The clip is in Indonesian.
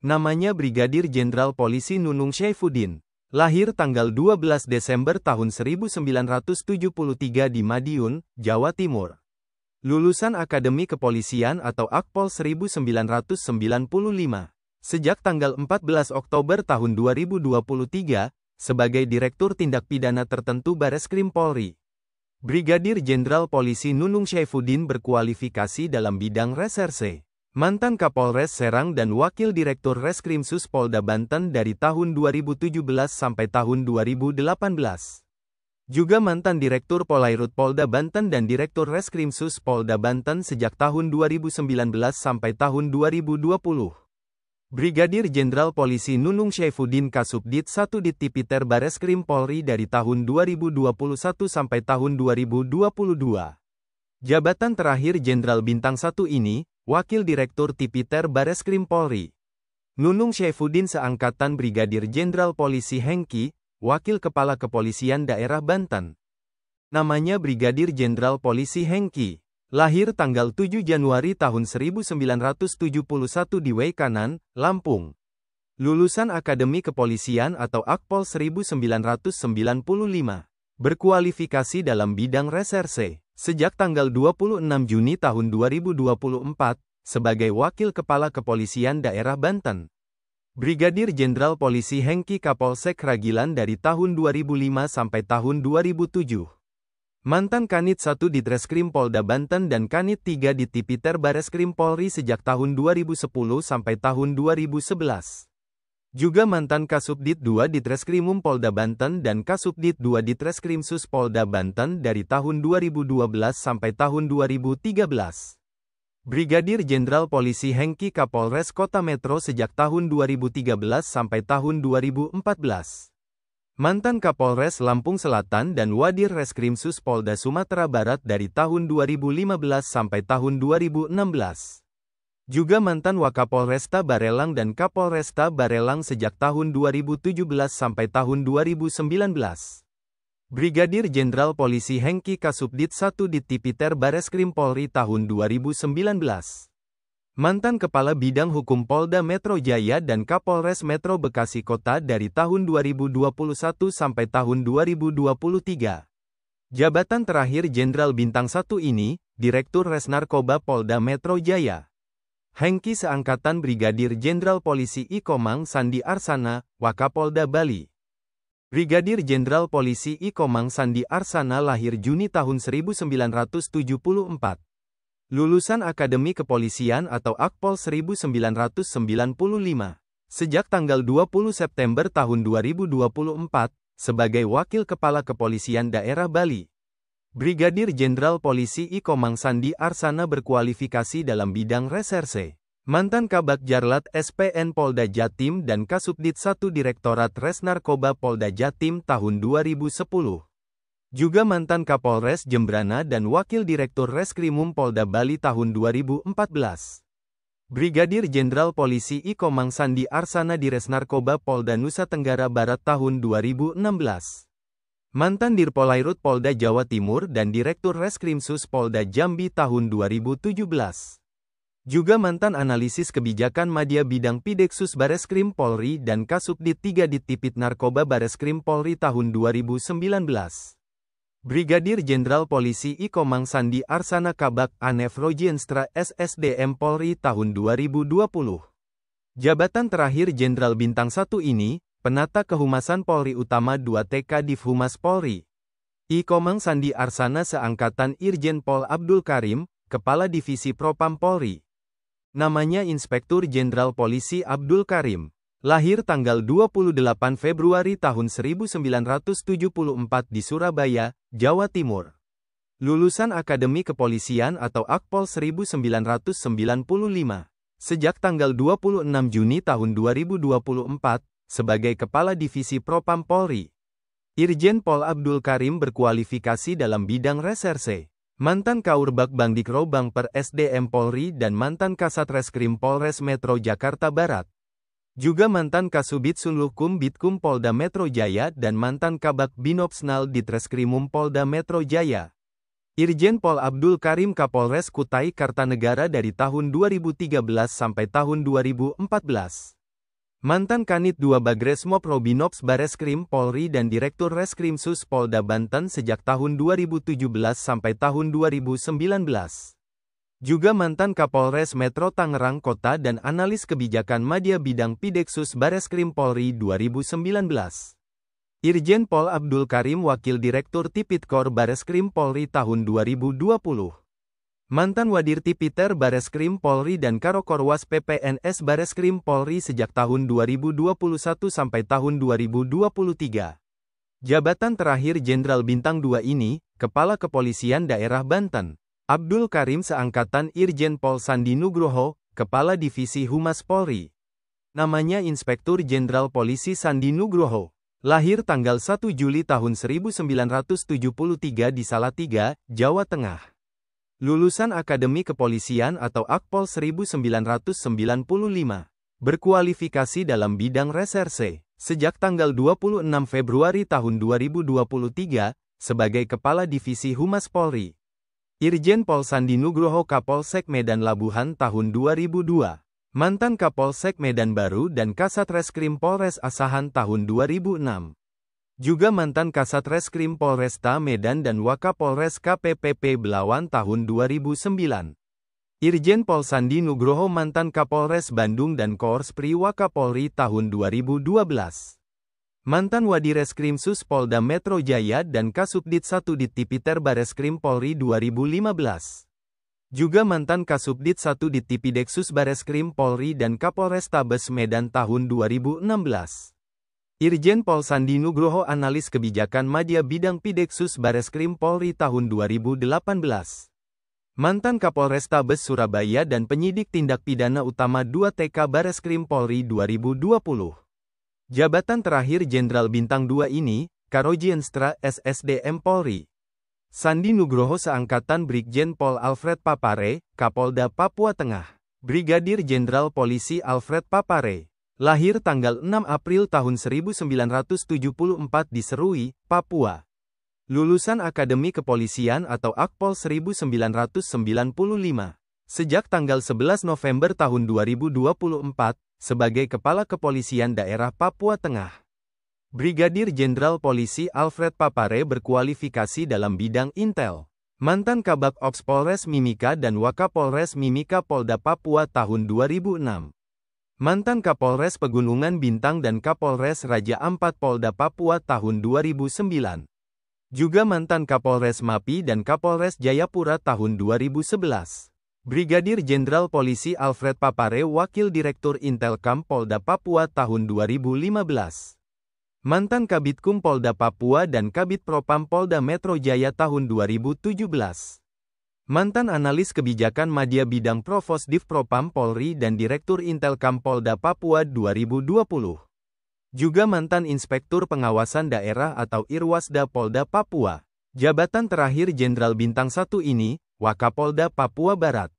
Namanya Brigadir Jenderal Polisi Nunung Syaifuddin. Lahir tanggal 12 Desember tahun 1973 di Madiun, Jawa Timur. Lulusan Akademi Kepolisian atau Akpol 1995. Sejak tanggal 14 Oktober tahun 2023, sebagai Direktur Tindak Pidana Tertentu Bareskrim Polri. Brigadir Jenderal Polisi Nunung Syaifuddin berkualifikasi dalam bidang reserse. Mantan Kapolres Serang dan Wakil Direktur Reskrimsus Polda Banten dari tahun 2017 sampai tahun 2018. Juga mantan Direktur Polairut Polda Banten dan Direktur Reskrimsus Polda Banten sejak tahun 2019 sampai tahun 2020. Brigadir Jenderal Polisi Nunung Syaifuddin Kasubdit 1 Ditipiter Bareskrim Polri dari tahun 2021 sampai tahun 2022. Jabatan terakhir Jenderal Bintang 1 ini, Wakil Direktur Tipiter Bareskrim Polri. Nunung Syaifuddin seangkatan Brigadir Jenderal Polisi Hengki, Wakil Kepala Kepolisian Daerah Banten. Namanya Brigadir Jenderal Polisi Hengki. Lahir tanggal 7 Januari tahun 1971 di Weikanan, Lampung. Lulusan Akademi Kepolisian atau Akpol 1995. Berkualifikasi dalam bidang reserse. Sejak tanggal 26 Juni tahun 2024, sebagai Wakil Kepala Kepolisian Daerah Banten. Brigadir Jenderal Polisi Hengki Kapolsek Ragilan dari tahun 2005 sampai tahun 2007. Mantan Kanit 1 Ditreskrim Polda Banten dan Kanit 3 Ditipiter Bareskrim Polri sejak tahun 2010 sampai tahun 2011. Juga mantan Kasubdit 2 Ditreskrimum Polda Banten dan Kasubdit 2 Ditreskrimsus Polda Banten dari tahun 2012 sampai tahun 2013. Brigadir Jenderal Polisi Hengki Kapolres Kota Metro sejak tahun 2013 sampai tahun 2014. Mantan Kapolres Lampung Selatan dan Wadir Reskrimsus Polda Sumatera Barat dari tahun 2015 sampai tahun 2016. Juga mantan Wakapolresta Barelang dan Kapolresta Barelang sejak tahun 2017 sampai tahun 2019. Brigadir Jenderal Polisi Hengki Kasubdit 1 Ditipiter Bareskrim Polri tahun 2019. Mantan Kepala Bidang Hukum Polda Metro Jaya dan Kapolres Metro Bekasi Kota dari tahun 2021 sampai tahun 2023. Jabatan terakhir Jenderal Bintang 1 ini, Direktur Resnarkoba Polda Metro Jaya. Hengki seangkatan Brigadir Jenderal Polisi I Komang Sandi Arsana, Wakapolda Bali. Brigadir Jenderal Polisi I Komang Sandi Arsana lahir Juni tahun 1974. Lulusan Akademi Kepolisian atau Akpol 1995. Sejak tanggal 20 September tahun 2024, sebagai Wakil Kepala Kepolisian Daerah Bali. Brigadir Jenderal Polisi I Komang Sandi Arsana berkualifikasi dalam bidang reserse. Mantan Kabak Jarlat SPN Polda Jatim dan Kasubdit 1 Direktorat Resnarkoba Polda Jatim tahun 2010. Juga mantan Kapolres Jembrana dan Wakil Direktur Reskrimum Polda Bali tahun 2014. Brigadir Jenderal Polisi I Komang Sandi Arsana di Resnarkoba Polda Nusa Tenggara Barat tahun 2016. Mantan Dirpolairut Polda Jawa Timur dan Direktur Reskrimsus Polda Jambi tahun 2017. Juga mantan analisis kebijakan Madya Bidang Pideksus Bareskrim Polri dan Kasubdit 3 Ditipit Narkoba Bareskrim Polri tahun 2019. Brigadir Jenderal Polisi I Komang Sandi Arsana Kabak Anef Rojienstra SSDM Polri tahun 2020. Jabatan terakhir Jenderal Bintang 1 ini, Penata Kehumasan Polri Utama 2 TK Div Humas Polri. I Komang Sandi Arsana seangkatan Irjen Pol Abdul Karim, Kepala Divisi Propam Polri. Namanya Inspektur Jenderal Polisi Abdul Karim. Lahir tanggal 28 Februari tahun 1974 di Surabaya, Jawa Timur. Lulusan Akademi Kepolisian atau Akpol 1995. Sejak tanggal 26 Juni tahun 2024, sebagai Kepala Divisi Propam Polri. Irjen Pol Abdul Karim berkualifikasi dalam bidang reserse. Mantan Kaurbak Bangdikro Bangper SDM Polri dan mantan Kasat Reskrim Polres Metro Jakarta Barat. Juga mantan Kasubit Sunlukum Bitkum Polda Metro Jaya dan mantan Kabak Binopsnal Ditreskrimum Polda Metro Jaya. Irjen Pol Abdul Karim Kapolres Kutai Kartanegara dari tahun 2013 sampai tahun 2014. Mantan Kanit 2 Bagresmob Robinops Bareskrim Polri dan Direktur Reskrimsus Polda Banten sejak tahun 2017 sampai tahun 2019. Juga mantan Kapolres Metro Tangerang Kota dan analis kebijakan Madya Bidang Pideksus Bareskrim Polri 2019. Irjen Pol Abdul Karim Wakil Direktur Tipikor Bareskrim Polri tahun 2020. Mantan Wadir Tipiter Bareskrim Polri dan Karokorwas PPNS Bareskrim Polri sejak tahun 2021 sampai tahun 2023. Jabatan terakhir Jenderal Bintang 2 ini, Kepala Kepolisian Daerah Banten, Abdul Karim seangkatan Irjen Pol Sandi Nugroho, Kepala Divisi Humas Polri. Namanya Inspektur Jenderal Polisi Sandi Nugroho. Lahir tanggal 1 Juli tahun 1973 di Salatiga, Jawa Tengah. Lulusan Akademi Kepolisian atau Akpol 1995. Berkualifikasi dalam bidang reserse. Sejak tanggal 26 Februari tahun 2023, sebagai Kepala Divisi Humas Polri. Irjen Pol Sandi Nugroho Kapolsek Medan Labuhan tahun 2002. Mantan Kapolsek Medan Baru dan Kasat Reskrim Polres Asahan tahun 2006. Juga mantan Kasat Reskrim Polresta Medan dan Wakapolres KPPP Belawan tahun 2009. Irjen Pol Sandi Nugroho mantan Kapolres Bandung dan Korspri Wakapolri tahun 2012. Mantan Wadireskrimsus Polda Metro Jaya dan Kasubdit 1 Dittipiter Bareskrim Polri 2015. Juga mantan Kasubdit 1 Dittipideksus Bareskrim Polri dan Kapolrestabes Medan tahun 2016. Irjen Pol Sandi Nugroho analis kebijakan Madya Bidang Pideksus Bareskrim Polri tahun 2018. Mantan Kapolrestabes Surabaya dan penyidik tindak pidana utama 2 TK Bareskrim Polri 2020. Jabatan terakhir Jenderal Bintang 2 ini, Karojienstra SSDM Polri. Sandi Nugroho seangkatan Brigjen Pol Alfred Papare, Kapolda Papua Tengah. Brigadir Jenderal Polisi Alfred Papare. Lahir tanggal 6 April tahun 1974 di Serui, Papua. Lulusan Akademi Kepolisian atau Akpol 1995. Sejak tanggal 11 November tahun 2024, sebagai Kepala Kepolisian Daerah Papua Tengah. Brigadir Jenderal Polisi Alfred Papare berkualifikasi dalam bidang intel. Mantan Kabak Ops Polres Mimika dan Wakapolres Mimika Polda Papua tahun 2006. Mantan Kapolres Pegunungan Bintang dan Kapolres Raja Ampat Polda Papua tahun 2009. Juga mantan Kapolres Mapi dan Kapolres Jayapura tahun 2011. Brigadir Jenderal Polisi Alfred Papare Wakil Direktur Intelkam Polda Papua tahun 2015. Mantan Kabitkum Polda Papua dan Kabid Propam Polda Metro Jaya tahun 2017. Mantan analis kebijakan Madya Bidang Provosdiv Propam Polri dan Direktur Intelkam Polda Papua 2020. Juga mantan Inspektur Pengawasan Daerah atau Irwasda Polda Papua. Jabatan terakhir Jenderal Bintang 1 ini, Wakapolda Papua Barat.